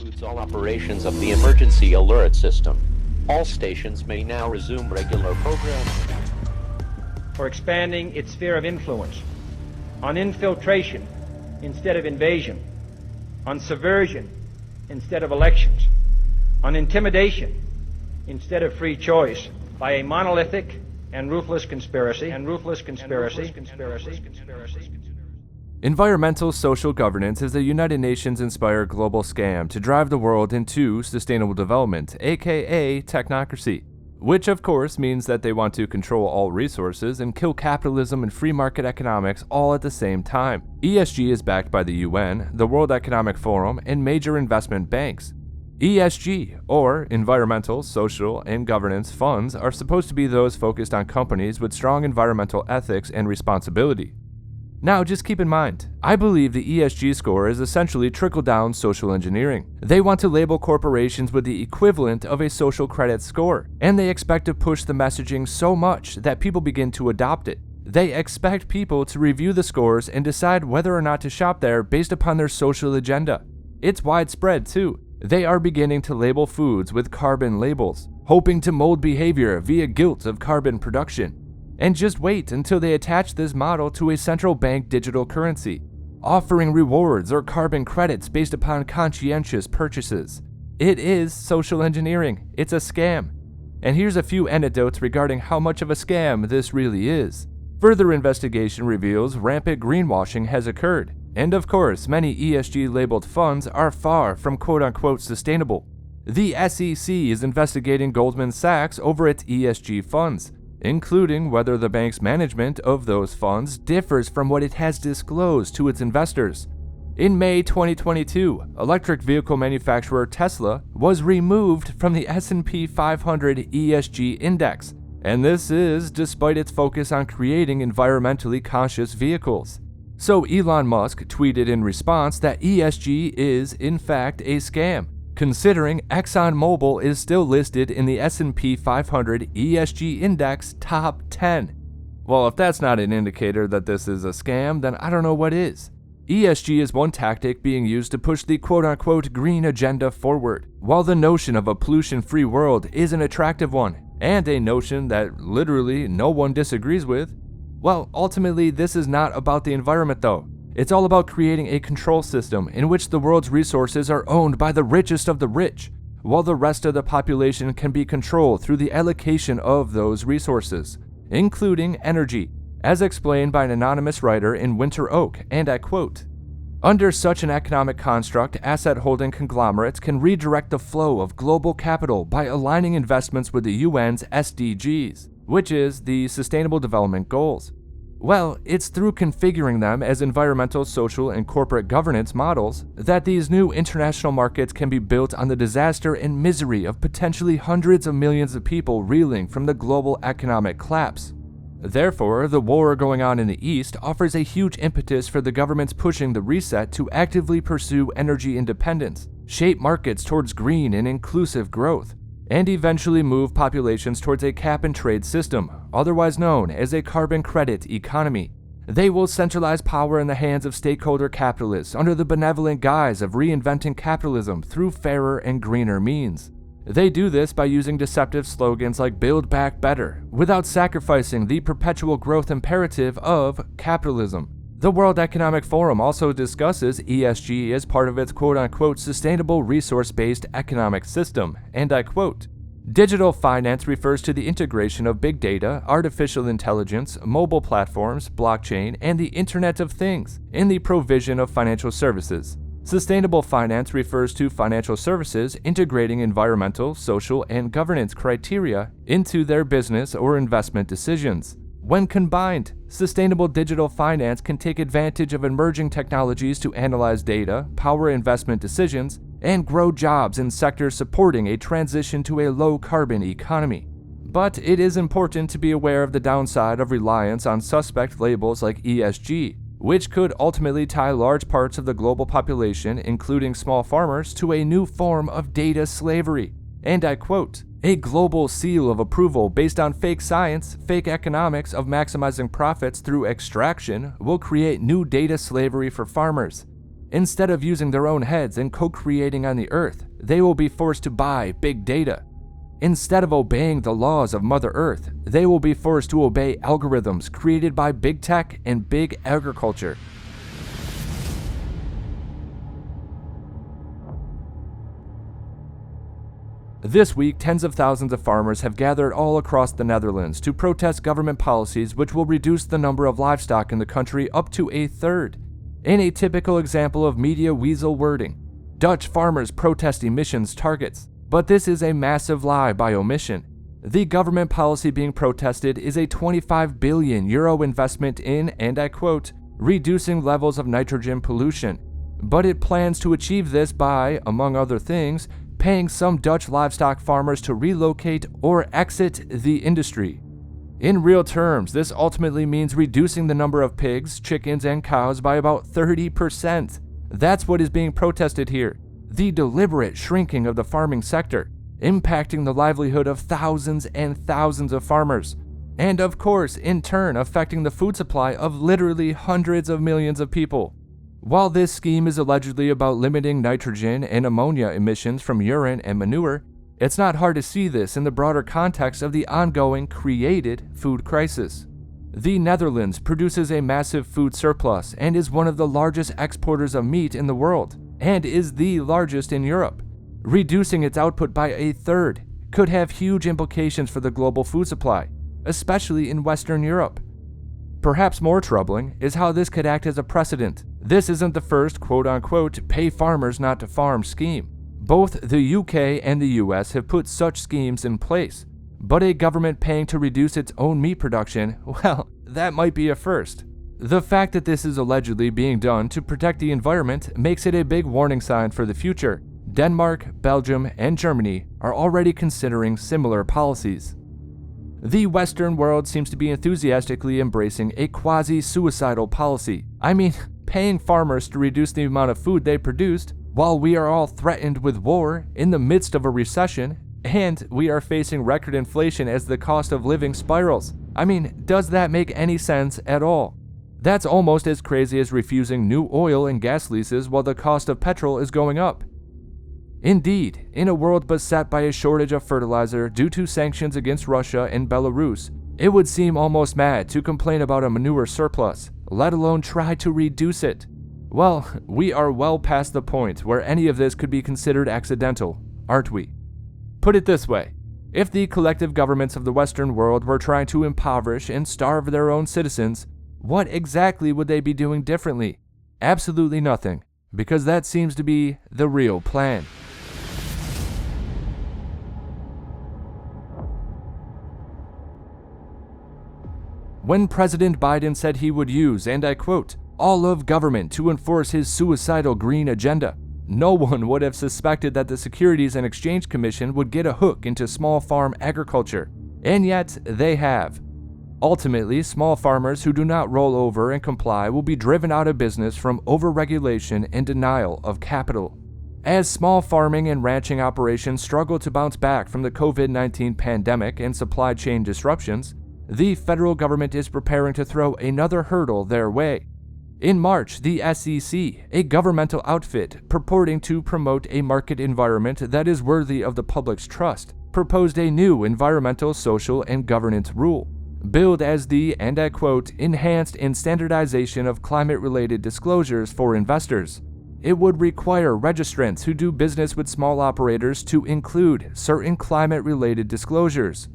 concludes all operations of the emergency alert system. All stations may now resume regular programming. For expanding its sphere of influence, on infiltration instead of invasion, on subversion instead of elections, on intimidation instead of free choice, by a monolithic and ruthless conspiracy. Environmental social governance is a United Nations-inspired global scam to drive the world into sustainable development, aka technocracy, which of course means that they want to control all resources and kill capitalism and free market economics all at the same time. ESG is backed by the UN, the World Economic Forum, and major investment banks. ESG, or Environmental, Social, and Governance funds, are supposed to be those focused on companies with strong environmental ethics and responsibility. Now, just keep in mind, I believe the ESG score is essentially trickle-down social engineering. They want to label corporations with the equivalent of a social credit score, and they expect to push the messaging so much that people begin to adopt it. They expect people to review the scores and decide whether or not to shop there based upon their social agenda. It's widespread, too. They are beginning to label foods with carbon labels, hoping to mold behavior via guilt of carbon production. And just wait until they attach this model to a central bank digital currency, offering rewards or carbon credits based upon conscientious purchases. It is social engineering. It's a scam. And here's a few anecdotes regarding how much of a scam this really is. Further investigation reveals rampant greenwashing has occurred. And of course, many ESG-labeled funds are far from quote-unquote sustainable. The SEC is investigating Goldman Sachs over its ESG funds, including whether the bank's management of those funds differs from what it has disclosed to its investors. In May 2022, electric vehicle manufacturer Tesla was removed from the S&P 500 ESG index, and this is despite its focus on creating environmentally conscious vehicles. So Elon Musk tweeted in response that ESG is, in fact, a scam, considering ExxonMobil is still listed in the S&P 500 ESG Index Top 10. Well, if that's not an indicator that this is a scam, then I don't know what is. ESG is one tactic being used to push the quote-unquote green agenda forward, while the notion of a pollution-free world is an attractive one, and a notion that literally no one disagrees with. Well, ultimately, this is not about the environment though. It's all about creating a control system in which the world's resources are owned by the richest of the rich, while the rest of the population can be controlled through the allocation of those resources, including energy, as explained by an anonymous writer in Winter Oak, and I quote, "Under such an economic construct, asset-holding conglomerates can redirect the flow of global capital by aligning investments with the UN's SDGs, which is the Sustainable Development Goals. Well, it's through configuring them as environmental, social, and corporate governance models that these new international markets can be built on the disaster and misery of potentially hundreds of millions of people reeling from the global economic collapse. Therefore, the war going on in the East offers a huge impetus for the governments pushing the reset to actively pursue energy independence, shape markets towards green and inclusive growth, and eventually move populations towards a cap-and-trade system, otherwise known as a carbon credit economy. They will centralize power in the hands of stakeholder capitalists under the benevolent guise of reinventing capitalism through fairer and greener means. They do this by using deceptive slogans like Build Back Better, without sacrificing the perpetual growth imperative of capitalism. The World Economic Forum also discusses ESG as part of its quote-unquote sustainable resource-based economic system, and I quote, "Digital finance refers to the integration of big data, artificial intelligence, mobile platforms, blockchain, and the Internet of Things in the provision of financial services. Sustainable finance refers to financial services integrating environmental, social, and governance criteria into their business or investment decisions. When combined, sustainable digital finance can take advantage of emerging technologies to analyze data, power investment decisions, and grow jobs in sectors supporting a transition to a low-carbon economy. But it is important to be aware of the downside of reliance on suspect labels like ESG, which could ultimately tie large parts of the global population, including small farmers, to a new form of data slavery. And I quote, "A global seal of approval based on fake science, fake economics of maximizing profits through extraction will create new data slavery for farmers. Instead of using their own heads and co-creating on the earth, they will be forced to buy big data. Instead of obeying the laws of Mother Earth, they will be forced to obey algorithms created by big tech and big agriculture. This week, tens of thousands of farmers have gathered all across the Netherlands to protest government policies which will reduce the number of livestock in the country up to a third. In a typical example of media weasel wording, Dutch farmers protest emissions targets. But this is a massive lie by omission. The government policy being protested is a €25 billion investment in, and I quote, reducing levels of nitrogen pollution. But it plans to achieve this by, among other things, paying some Dutch livestock farmers to relocate or exit the industry. In real terms, this ultimately means reducing the number of pigs, chickens, and cows by about 30%. That's what is being protested here. The deliberate shrinking of the farming sector, impacting the livelihood of thousands and thousands of farmers, and of course, in turn, affecting the food supply of literally hundreds of millions of people. While this scheme is allegedly about limiting nitrogen and ammonia emissions from urine and manure, it's not hard to see this in the broader context of the ongoing created food crisis. The Netherlands produces a massive food surplus and is one of the largest exporters of meat in the world, and is the largest in Europe. Reducing its output by a third could have huge implications for the global food supply, especially in Western Europe. Perhaps more troubling is how this could act as a precedent. This isn't the first quote-unquote pay farmers not to farm scheme. Both the UK and the US have put such schemes in place, but a government paying to reduce its own meat production, well, that might be a first. The fact that this is allegedly being done to protect the environment makes it a big warning sign for the future. Denmark, Belgium, and Germany are already considering similar policies. The Western world seems to be enthusiastically embracing a quasi-suicidal policy. I mean, paying farmers to reduce the amount of food they produced, while we are all threatened with war in the midst of a recession, and we are facing record inflation as the cost of living spirals. I mean, does that make any sense at all? That's almost as crazy as refusing new oil and gas leases while the cost of petrol is going up. Indeed, in a world beset by a shortage of fertilizer due to sanctions against Russia and Belarus, it would seem almost mad to complain about a manure surplus, let alone try to reduce it. Well, we are well past the point where any of this could be considered accidental, aren't we? Put it this way, if the collective governments of the Western world were trying to impoverish and starve their own citizens, what exactly would they be doing differently? Absolutely nothing, because that seems to be the real plan. When President Biden said he would use, and I quote, all of government to enforce his suicidal green agenda, no one would have suspected that the Securities and Exchange Commission would get a hook into small farm agriculture, and yet they have. Ultimately, small farmers who do not roll over and comply will be driven out of business from overregulation and denial of capital. As small farming and ranching operations struggle to bounce back from the COVID-19 pandemic and supply chain disruptions, the federal government is preparing to throw another hurdle their way. In March, the SEC, a governmental outfit purporting to promote a market environment that is worthy of the public's trust, proposed a new environmental, social, and governance rule, billed as the, and I quote, enhanced and standardization of climate-related disclosures for investors. It would require registrants who do business with small operators to include certain climate-related disclosures.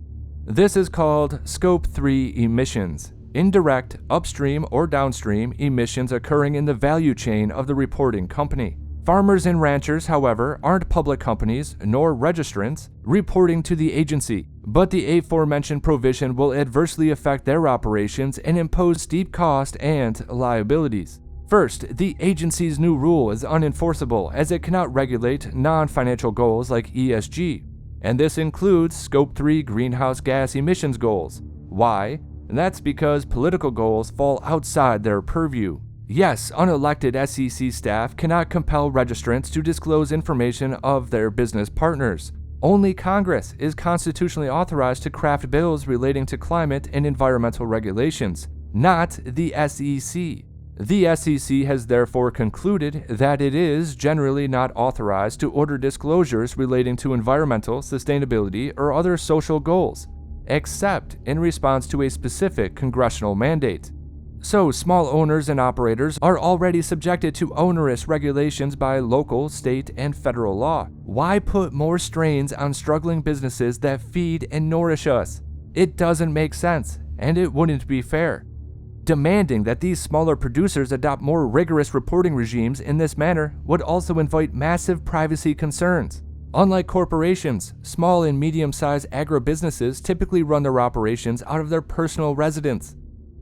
This is called Scope 3 emissions, indirect, upstream or downstream emissions occurring in the value chain of the reporting company. Farmers and ranchers, however, aren't public companies nor registrants reporting to the agency, but the aforementioned provision will adversely affect their operations and impose steep cost and liabilities. First, the agency's new rule is unenforceable as it cannot regulate non-financial goals like ESG, and this includes Scope 3 greenhouse gas emissions goals. Why? That's because political goals fall outside their purview. Yes, unelected SEC staff cannot compel registrants to disclose information of their business partners. Only Congress is constitutionally authorized to craft bills relating to climate and environmental regulations, not the SEC. The SEC has therefore concluded that it is generally not authorized to order disclosures relating to environmental, sustainability, or other social goals, except in response to a specific congressional mandate. So, small owners and operators are already subjected to onerous regulations by local, state, and federal law. Why put more strains on struggling businesses that feed and nourish us? It doesn't make sense, and it wouldn't be fair. Demanding that these smaller producers adopt more rigorous reporting regimes in this manner would also invite massive privacy concerns. Unlike corporations, small and medium-sized agribusinesses typically run their operations out of their personal residence.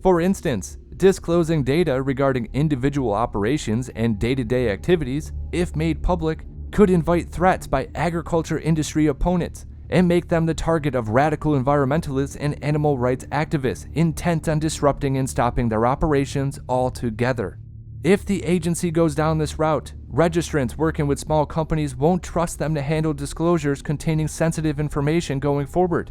For instance, disclosing data regarding individual operations and day-to-day activities, if made public, could invite threats by agriculture industry opponents and make them the target of radical environmentalists and animal rights activists intent on disrupting and stopping their operations altogether. If the agency goes down this route, registrants working with small companies won't trust them to handle disclosures containing sensitive information going forward.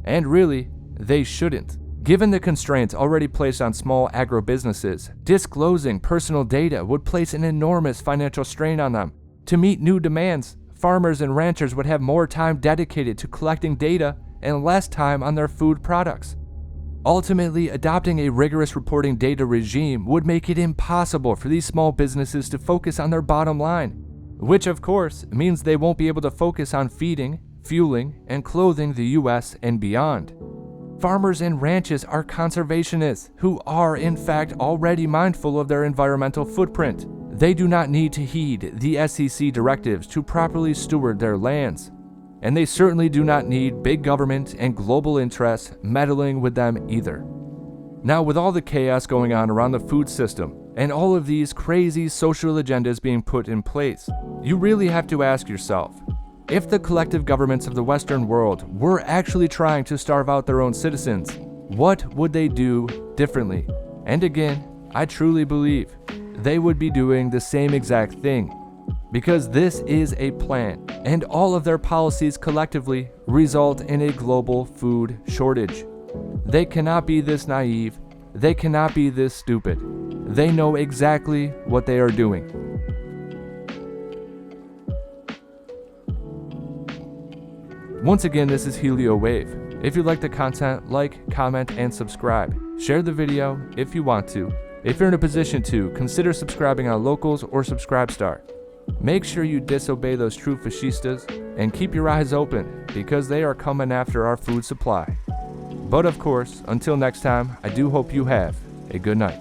And really, they shouldn't. Given the constraints already placed on small agribusinesses, disclosing personal data would place an enormous financial strain on them. To meet new demands, farmers and ranchers would have more time dedicated to collecting data and less time on their food products. Ultimately, adopting a rigorous reporting data regime would make it impossible for these small businesses to focus on their bottom line, which of course means they won't be able to focus on feeding, fueling, and clothing the US and beyond. Farmers and ranchers are conservationists who are in fact already mindful of their environmental footprint. They do not need to heed the SEC directives to properly steward their lands. And they certainly do not need big government and global interests meddling with them either. Now, with all the chaos going on around the food system and all of these crazy social agendas being put in place, you really have to ask yourself, if the collective governments of the Western world were actually trying to starve out their own citizens, what would they do differently? And again, I truly believe they would be doing the same exact thing, because this is a plan, and all of their policies collectively result in a global food shortage. They cannot be this naive. They cannot be this stupid. They know exactly what they are doing. Once again, this is HelioWave. If you like the content, like, comment, and subscribe. Share the video if you want to. If you're in a position to, consider subscribing on Locals or Subscribestar. Make sure you disobey those true fascistas and keep your eyes open because they are coming after our food supply. But of course, until next time, I do hope you have a good night.